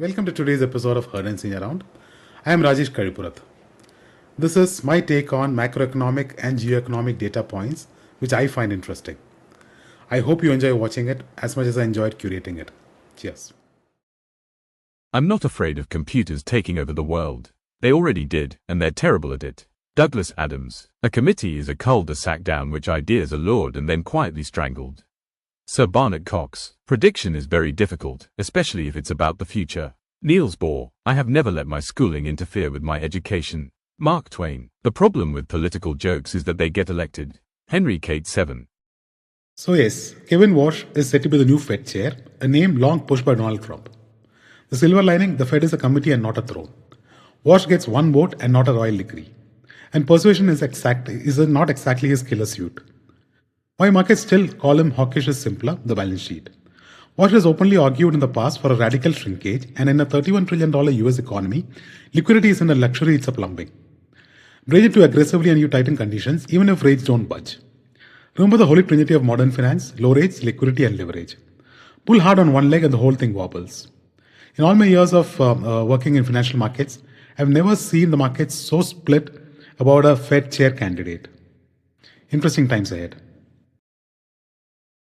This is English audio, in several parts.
Welcome to today's episode of Heard and Seen Around. I am Rajesh Karipurath. This is my take on macroeconomic and geoeconomic data points, which I find interesting. I hope you enjoy watching it as much as I enjoyed curating it. Cheers. I'm not afraid of computers taking over the world. They already did, and they're terrible at it. Douglas Adams. A committee is a cul-de-sac down which ideas are lured and then quietly strangled. Sir Barnett Cox. Prediction is very difficult, especially if it's about the future. Niels Bohr. I have never let my schooling interfere with my education. Mark Twain. The problem with political jokes is that they get elected. Henry Cate 7. So yes, Kevin Warsh is set to be the new Fed chair, a name long pushed by Donald Trump. The silver lining, the Fed is a committee and not a throne. Warsh gets one vote and not a royal decree. And persuasion is not exactly his killer suit. Why markets still call him hawkish is simpler, the balance sheet. Warsh has openly argued in the past for a radical shrinkage, and in a $31 trillion US economy, liquidity isn't a luxury, it's a plumbing. Bridge it too aggressively and you tighten conditions, even if rates don't budge. Remember the holy trinity of modern finance: low rates, liquidity and leverage. Pull hard on one leg and the whole thing wobbles. In all my years of working in financial markets, I've never seen the markets so split about a Fed chair candidate. Interesting times ahead.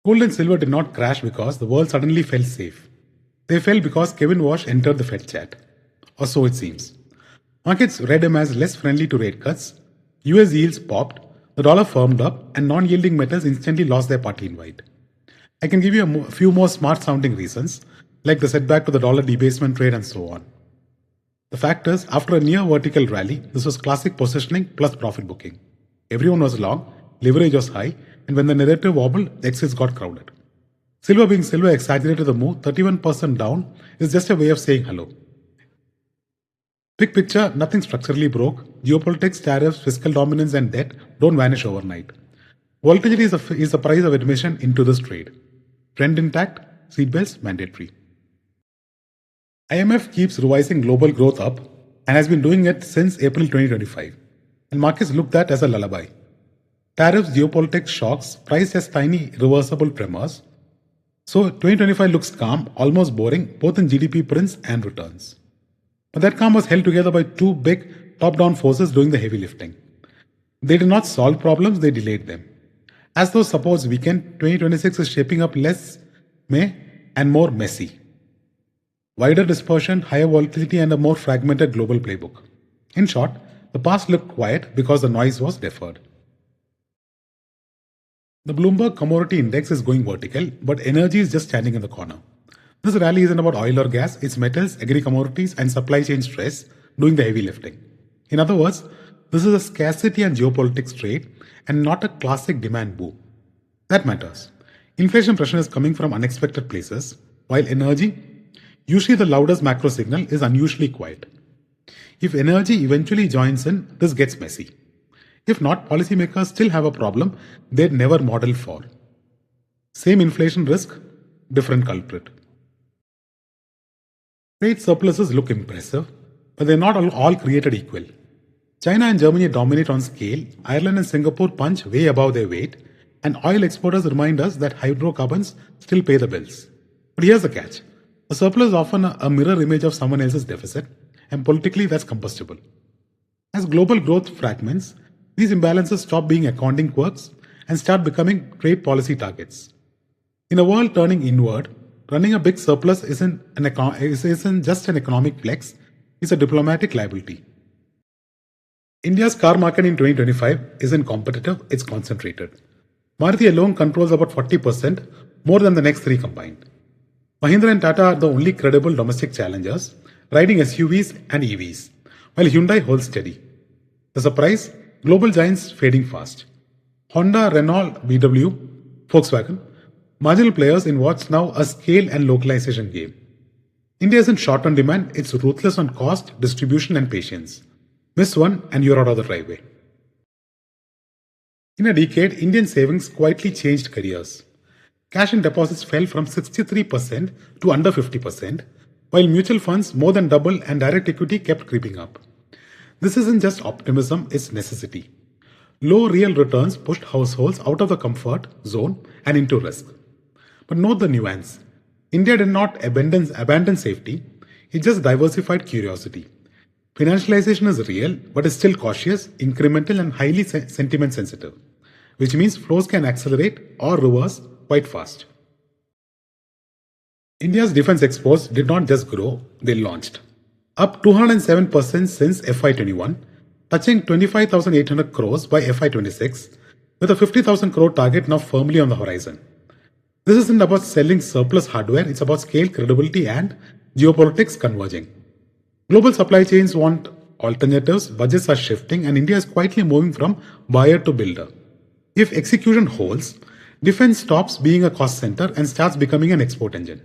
Gold and silver did not crash because the world suddenly felt safe. They fell because Kevin Warsh entered the Fed chat. Or so it seems. Markets read him as less friendly to rate cuts, US yields popped, the dollar firmed up, and non-yielding metals instantly lost their party invite. I can give you a few more smart-sounding reasons, like the setback to the dollar debasement trade and so on. The fact is, after a near vertical rally, this was classic positioning plus profit booking. Everyone was long, leverage was high, and when the narrative wobbled, the exits got crowded. Silver being silver exaggerated the move, 31% down is just a way of saying hello. Big picture, nothing structurally broke. Geopolitics, tariffs, fiscal dominance and debt don't vanish overnight. Volatility is the price of admission into this trade. Trend intact, seatbelts mandatory. IMF keeps revising global growth up and has been doing it since April 2025. And markets look at that as a lullaby. Tariffs, geopolitics, shocks, priced as tiny reversible tremors. So 2025 looks calm, almost boring, both in GDP prints and returns. But that calm was held together by two big top-down forces doing the heavy lifting. They did not solve problems, they delayed them. As those supports weaken, 2026 is shaping up less May and more messy. Wider dispersion, higher volatility and a more fragmented global playbook. In short, the past looked quiet because the noise was deferred. The Bloomberg Commodity Index is going vertical, but energy is just standing in the corner. This rally isn't about oil or gas, it's metals, agri-commodities and supply chain stress doing the heavy lifting. In other words, this is a scarcity and geopolitics trade and not a classic demand boom. That matters. Inflation pressure is coming from unexpected places, while energy, usually the loudest macro signal, is unusually quiet. If energy eventually joins in, this gets messy. If not, policymakers still have a problem they'd never modeled for. Same inflation risk, different culprit. Trade surpluses look impressive, but they're not all created equal. China and Germany dominate on scale, Ireland and Singapore punch way above their weight, and oil exporters remind us that hydrocarbons still pay the bills. But here's the catch. A surplus is often a mirror image of someone else's deficit, and politically that's combustible. As global growth fragments, these imbalances stop being accounting quirks and start becoming trade policy targets. In a world turning inward, running a big surplus isn't just an economic flex, it's a diplomatic liability. India's car market in 2025 isn't competitive, it's concentrated. Maruti alone controls about 40%, more than the next three combined. Mahindra and Tata are the only credible domestic challengers, riding SUVs and EVs, while Hyundai holds steady. The surprise? Global giants fading fast. Honda, Renault, VW, Volkswagen, marginal players in what's now a scale and localization game. India isn't short on demand, it's ruthless on cost, distribution and patience. Miss one and you're out of the driveway. In a decade, Indian savings quietly changed careers. Cash and deposits fell from 63% to under 50%, while mutual funds more than doubled and direct equity kept creeping up. This isn't just optimism, it's necessity. Low real returns pushed households out of the comfort zone and into risk. But note the nuance. India did not abandon safety, It's just diversified curiosity. Financialization is real, but is still cautious, incremental, and highly sentiment sensitive, which means flows can accelerate or reverse quite fast. India's defense exports did not just grow, they launched. Up 207% since FY21, touching 25,800 crores by FY26, with a 50,000 crore target now firmly on the horizon. This isn't about selling surplus hardware, it's about scale, credibility, and geopolitics converging. Global supply chains want alternatives, budgets are shifting, and India is quietly moving from buyer to builder. If execution holds, defense stops being a cost center and starts becoming an export engine.